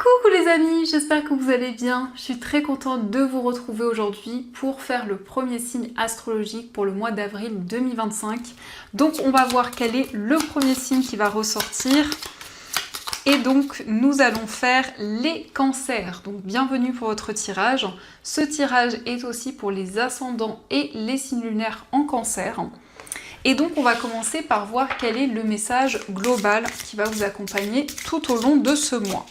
Coucou les amis, j'espère que vous allez bien. Je suis très contente de vous retrouver aujourd'hui pour faire le premier signe astrologique pour le mois d'avril 2025. Donc on va voir quel est le premier signe qui va ressortir. Et donc nous allons faire les cancers. Donc bienvenue pour votre tirage. Ce tirage est aussi pour les ascendants et les signes lunaires en cancer. Et donc on va commencer par voir quel est le message global qui va vous accompagner tout au long de ce mois.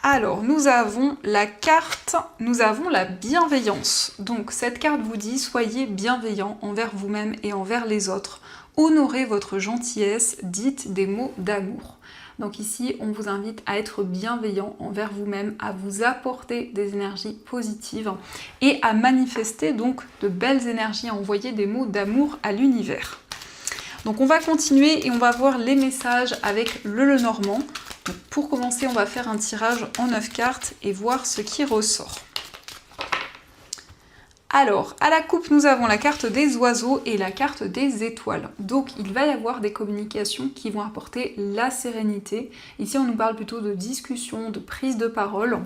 Alors, nous avons la carte, nous avons la bienveillance. Donc, cette carte vous dit, soyez bienveillant envers vous-même et envers les autres. Honorez votre gentillesse, dites des mots d'amour. Donc ici, on vous invite à être bienveillant envers vous-même, à vous apporter des énergies positives et à manifester donc de belles énergies, à envoyer des mots d'amour à l'univers. Donc on va continuer et on va voir les messages avec le Lenormand. Donc pour commencer, on va faire un tirage en 9 cartes et voir ce qui ressort. Alors, à la coupe, nous avons la carte des oiseaux et la carte des étoiles. Donc, il va y avoir des communications qui vont apporter la sérénité. Ici, on nous parle plutôt de discussion, de prise de parole.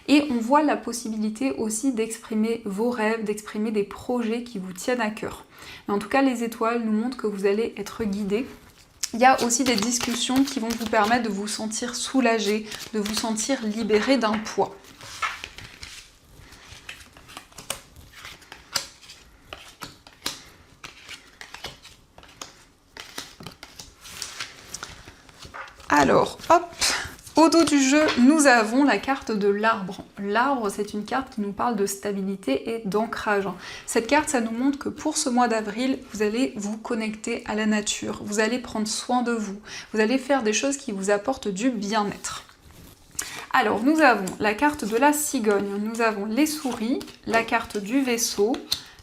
Et on voit la possibilité aussi d'exprimer vos rêves, d'exprimer des projets qui vous tiennent à cœur. Mais en tout cas, les étoiles nous montrent que vous allez être guidés. Il y a aussi des discussions qui vont vous permettre de vous sentir soulagé, de vous sentir libéré d'un poids. Alors, hop, au dos du jeu, nous avons la carte de l'arbre. L'arbre, c'est une carte qui nous parle de stabilité et d'ancrage. Cette carte, ça nous montre que pour ce mois d'avril, vous allez vous connecter à la nature, vous allez prendre soin de vous, vous allez faire des choses qui vous apportent du bien-être. Alors, nous avons la carte de la cigogne, nous avons les souris, la carte du vaisseau,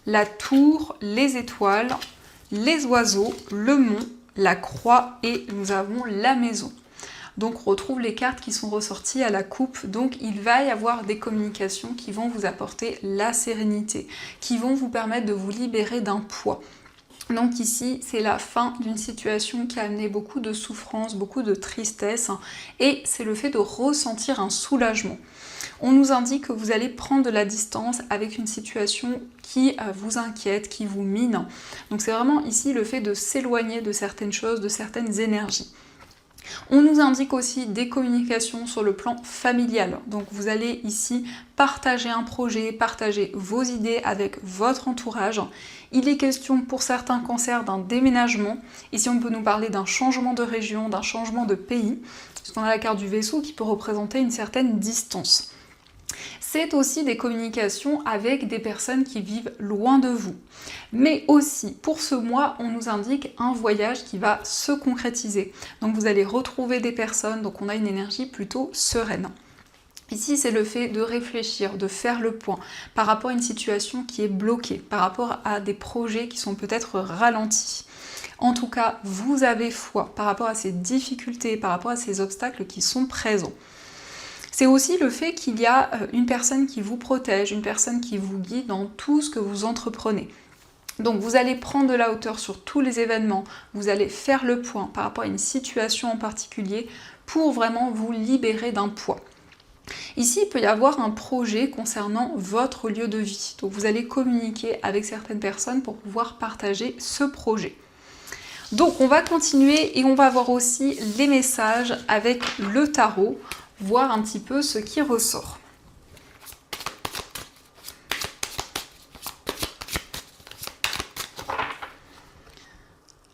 la tour, les étoiles, les oiseaux, le mont, la croix et nous avons la maison. Donc on retrouve les cartes qui sont ressorties à la coupe, donc il va y avoir des communications qui vont vous apporter la sérénité, qui vont vous permettre de vous libérer d'un poids. Donc ici, c'est la fin d'une situation qui a amené beaucoup de souffrance, beaucoup de tristesse, et c'est le fait de ressentir un soulagement. On nous indique que vous allez prendre de la distance avec une situation qui vous inquiète, qui vous mine. Donc c'est vraiment ici le fait de s'éloigner de certaines choses, de certaines énergies. On nous indique aussi des communications sur le plan familial. Donc vous allez ici partager un projet, partager vos idées avec votre entourage. Il est question pour certains cancers d'un déménagement. Ici on peut nous parler d'un changement de région, d'un changement de pays, puisqu'on a la carte du vaisseau qui peut représenter une certaine distance. C'est aussi des communications avec des personnes qui vivent loin de vous. Mais aussi, pour ce mois, on nous indique un voyage qui va se concrétiser. Donc vous allez retrouver des personnes, donc on a une énergie plutôt sereine. Ici, c'est le fait de réfléchir, de faire le point par rapport à une situation qui est bloquée, par rapport à des projets qui sont peut-être ralentis. En tout cas, vous avez foi par rapport à ces difficultés, par rapport à ces obstacles qui sont présents. C'est aussi le fait qu'il y a une personne qui vous protège, une personne qui vous guide dans tout ce que vous entreprenez. Donc vous allez prendre de la hauteur sur tous les événements, vous allez faire le point par rapport à une situation en particulier pour vraiment vous libérer d'un poids. Ici, il peut y avoir un projet concernant votre lieu de vie. Donc vous allez communiquer avec certaines personnes pour pouvoir partager ce projet. Donc on va continuer et on va voir aussi les messages avec le tarot, voir un petit peu ce qui ressort.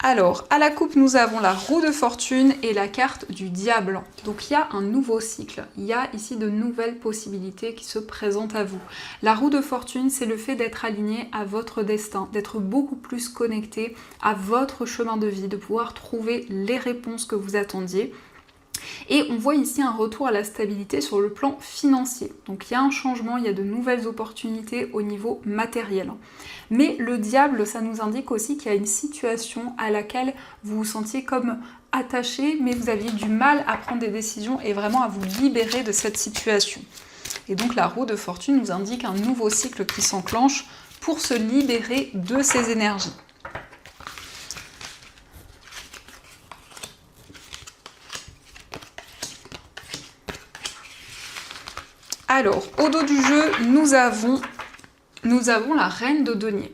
Alors, à la coupe, nous avons la roue de fortune et la carte du diable. Donc il y a un nouveau cycle, il y a ici de nouvelles possibilités qui se présentent à vous. La roue de fortune, c'est le fait d'être aligné à votre destin, d'être beaucoup plus connecté à votre chemin de vie, de pouvoir trouver les réponses que vous attendiez. Et on voit ici un retour à la stabilité sur le plan financier. Donc il y a un changement, il y a de nouvelles opportunités au niveau matériel. Mais le diable, ça nous indique aussi qu'il y a une situation à laquelle vous vous sentiez comme attaché, mais vous aviez du mal à prendre des décisions et vraiment à vous libérer de cette situation. Et donc la roue de fortune nous indique un nouveau cycle qui s'enclenche pour se libérer de ces énergies. Alors, au dos du jeu, nous avons la reine de denier.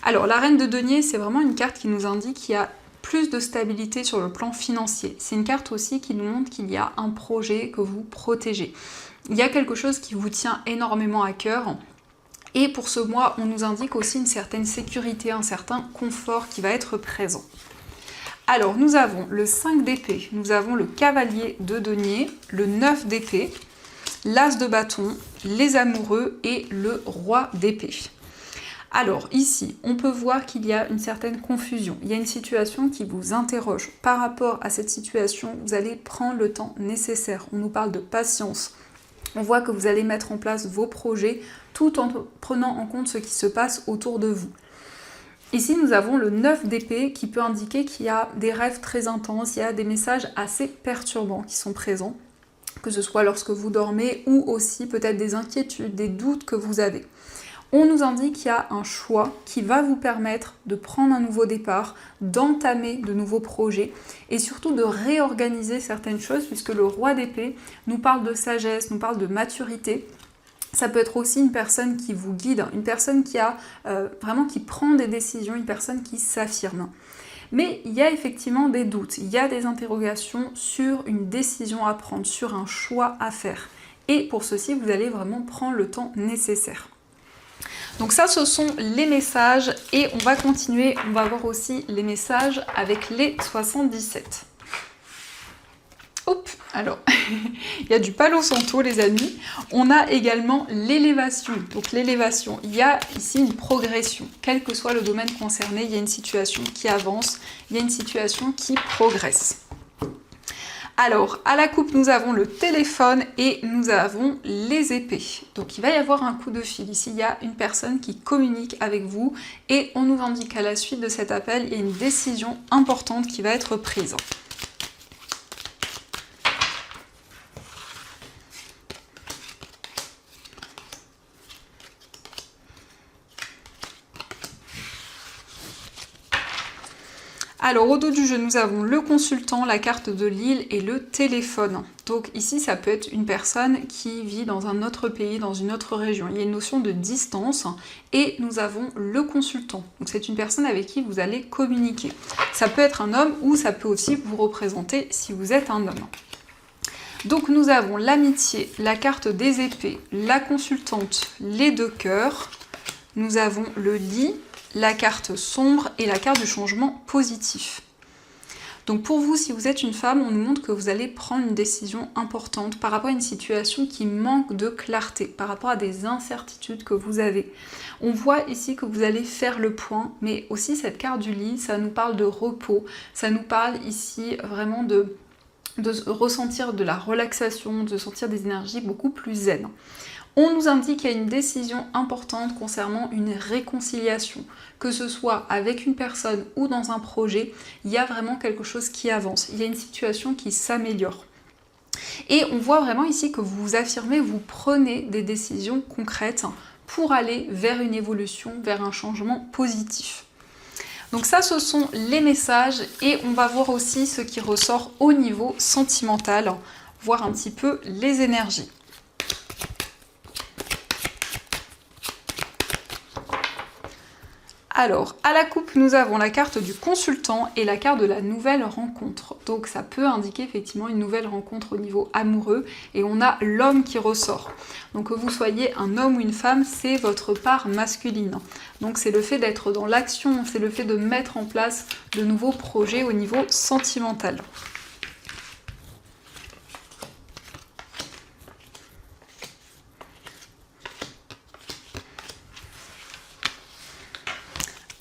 Alors, la reine de denier, c'est vraiment une carte qui nous indique qu'il y a plus de stabilité sur le plan financier. C'est une carte aussi qui nous montre qu'il y a un projet que vous protégez. Il y a quelque chose qui vous tient énormément à cœur. Et pour ce mois, on nous indique aussi une certaine sécurité, un certain confort qui va être présent. Alors, nous avons le 5 d'épée, nous avons le cavalier de denier, le 9 d'épée, l'as de bâton, les amoureux et le roi d'épée. Alors ici, on peut voir qu'il y a une certaine confusion. Il y a une situation qui vous interroge. Par rapport à cette situation, vous allez prendre le temps nécessaire. On nous parle de patience. On voit que vous allez mettre en place vos projets tout en prenant en compte ce qui se passe autour de vous. Ici, nous avons le 9 d'épée qui peut indiquer qu'il y a des rêves très intenses, il y a des messages assez perturbants qui sont présents, que ce soit lorsque vous dormez ou aussi peut-être des inquiétudes, des doutes que vous avez. On nous indique qu'il y a un choix qui va vous permettre de prendre un nouveau départ, d'entamer de nouveaux projets et surtout de réorganiser certaines choses puisque le roi d'épée nous parle de sagesse, nous parle de maturité. Ça peut être aussi une personne qui vous guide, une personne qui a vraiment qui prend des décisions, une personne qui s'affirme. Mais il y a effectivement des doutes, il y a des interrogations sur une décision à prendre, sur un choix à faire. Et pour ceci, vous allez vraiment prendre le temps nécessaire. Donc ça, ce sont les messages et on va continuer, on va voir aussi les messages avec les 77. Hop, alors, il y a du Palo Santo les amis. On a également l'élévation. Donc l'élévation, il y a ici une progression. Quel que soit le domaine concerné, il y a une situation qui avance, il y a une situation qui progresse. Alors, à la coupe, nous avons le téléphone et nous avons les épées. Donc, il va y avoir un coup de fil. Ici, il y a une personne qui communique avec vous et on nous indique qu'à la suite de cet appel, il y a une décision importante qui va être prise. Alors au dos du jeu, nous avons le consultant, la carte de l'île et le téléphone. Donc ici, ça peut être une personne qui vit dans un autre pays, dans une autre région. Il y a une notion de distance et nous avons le consultant. Donc c'est une personne avec qui vous allez communiquer. Ça peut être un homme ou ça peut aussi vous représenter si vous êtes un homme. Donc nous avons l'amitié, la carte des épées, la consultante, les deux cœurs. Nous avons le lit, la carte sombre et la carte du changement positif. Donc pour vous, si vous êtes une femme, on nous montre que vous allez prendre une décision importante par rapport à une situation qui manque de clarté, par rapport à des incertitudes que vous avez. On voit ici que vous allez faire le point, mais aussi cette carte du lit, ça nous parle de repos, ça nous parle ici vraiment de ressentir de la relaxation, de sentir des énergies beaucoup plus zen. On nous indique qu'il y a une décision importante concernant une réconciliation, que ce soit avec une personne ou dans un projet, il y a vraiment quelque chose qui avance, il y a une situation qui s'améliore. Et on voit vraiment ici que vous vous affirmez, vous prenez des décisions concrètes pour aller vers une évolution, vers un changement positif. Donc ça, ce sont les messages et on va voir aussi ce qui ressort au niveau sentimental, voir un petit peu les énergies. Alors, à la coupe, nous avons la carte du consultant et la carte de la nouvelle rencontre. Donc ça peut indiquer effectivement une nouvelle rencontre au niveau amoureux et on a l'homme qui ressort. Donc que vous soyez un homme ou une femme, c'est votre part masculine. Donc c'est le fait d'être dans l'action, c'est le fait de mettre en place de nouveaux projets au niveau sentimental.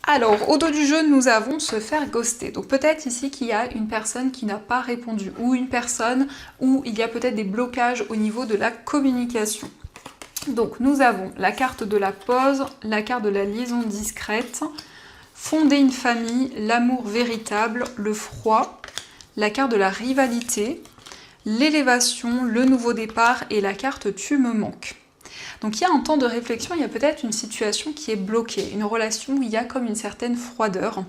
Alors, au dos du jeu, nous avons se faire ghoster. Donc peut-être ici qu'il y a une personne qui n'a pas répondu, ou une personne où il y a peut-être des blocages au niveau de la communication. Donc nous avons la carte de la pause, la carte de la liaison discrète, fonder une famille, l'amour véritable, le froid, la carte de la rivalité, l'élévation, le nouveau départ et la carte tu me manques. Donc il y a un temps de réflexion, il y a peut-être une situation qui est bloquée, une relation où il y a comme une certaine froideur.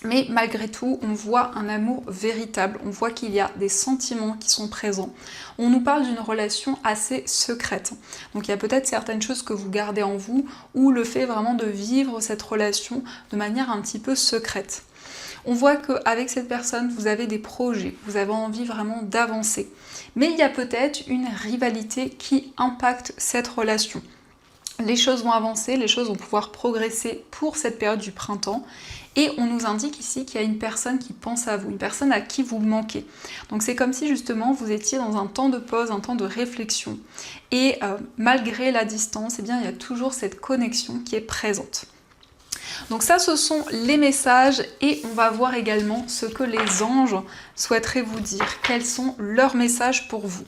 Mais malgré tout, on voit un amour véritable, on voit qu'il y a des sentiments qui sont présents. On nous parle d'une relation assez secrète. Donc il y a peut-être certaines choses que vous gardez en vous, ou le fait vraiment de vivre cette relation de manière un petit peu secrète. On voit qu'avec cette personne, vous avez des projets, vous avez envie vraiment d'avancer. Mais il y a peut-être une rivalité qui impacte cette relation. Les choses vont avancer, les choses vont pouvoir progresser pour cette période du printemps. Et on nous indique ici qu'il y a une personne qui pense à vous, une personne à qui vous manquez. Donc c'est comme si justement vous étiez dans un temps de pause, un temps de réflexion. Et malgré la distance, eh bien, il y a toujours cette connexion qui est présente. Donc ça, ce sont les messages et on va voir également ce que les anges souhaiteraient vous dire. Quels sont leurs messages pour vous?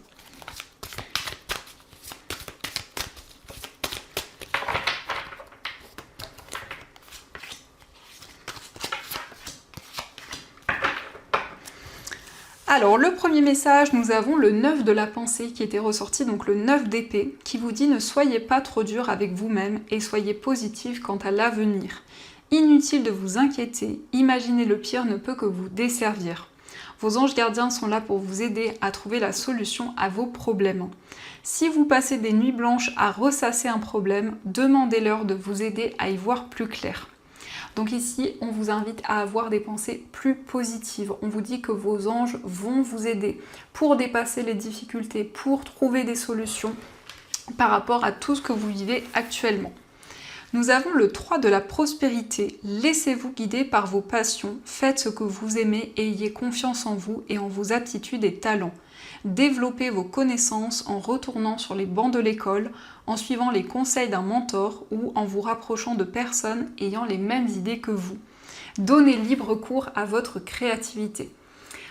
Alors, le premier message, nous avons le 9 de la pensée qui était ressorti, donc le 9 d'épée, qui vous dit « Ne soyez pas trop dur avec vous-même et soyez positif quant à l'avenir. Inutile de vous inquiéter, imaginer le pire ne peut que vous desservir. Vos anges gardiens sont là pour vous aider à trouver la solution à vos problèmes. Si vous passez des nuits blanches à ressasser un problème, demandez-leur de vous aider à y voir plus clair. » Donc ici, on vous invite à avoir des pensées plus positives. On vous dit que vos anges vont vous aider pour dépasser les difficultés, pour trouver des solutions par rapport à tout ce que vous vivez actuellement. Nous avons le 3 de la prospérité. Laissez-vous guider par vos passions, faites ce que vous aimez et ayez confiance en vous et en vos aptitudes et talents. Développez vos connaissances en retournant sur les bancs de l'école, en suivant les conseils d'un mentor ou en vous rapprochant de personnes ayant les mêmes idées que vous. Donnez libre cours à votre créativité.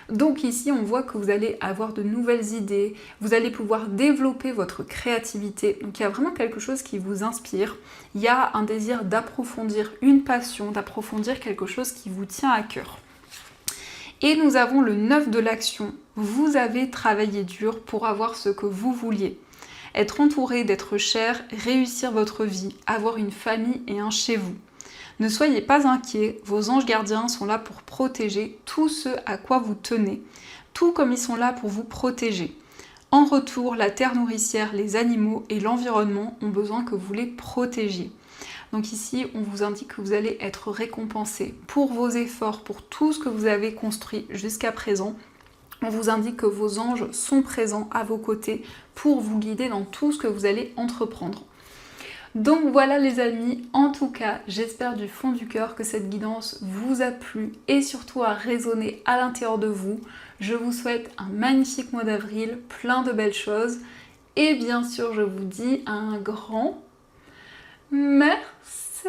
Donc ici, on voit que vous allez avoir de nouvelles idées, vous allez pouvoir développer votre créativité. Donc il y a vraiment quelque chose qui vous inspire. Il y a un désir d'approfondir une passion, d'approfondir quelque chose qui vous tient à cœur. Et nous avons le 9 de l'action. Vous avez travaillé dur pour avoir ce que vous vouliez. Être entouré, d'être cher, réussir votre vie, avoir une famille et un chez vous. Ne soyez pas inquiets, vos anges gardiens sont là pour protéger tout ce à quoi vous tenez, tout comme ils sont là pour vous protéger. En retour, la terre nourricière, les animaux et l'environnement ont besoin que vous les protégiez. Donc ici, on vous indique que vous allez être récompensé pour vos efforts, pour tout ce que vous avez construit jusqu'à présent. On vous indique que vos anges sont présents à vos côtés pour vous guider dans tout ce que vous allez entreprendre. Donc voilà les amis, en tout cas, j'espère du fond du cœur que cette guidance vous a plu et surtout a résonné à l'intérieur de vous. Je vous souhaite un magnifique mois d'avril, plein de belles choses. Et bien sûr, je vous dis un grand merci.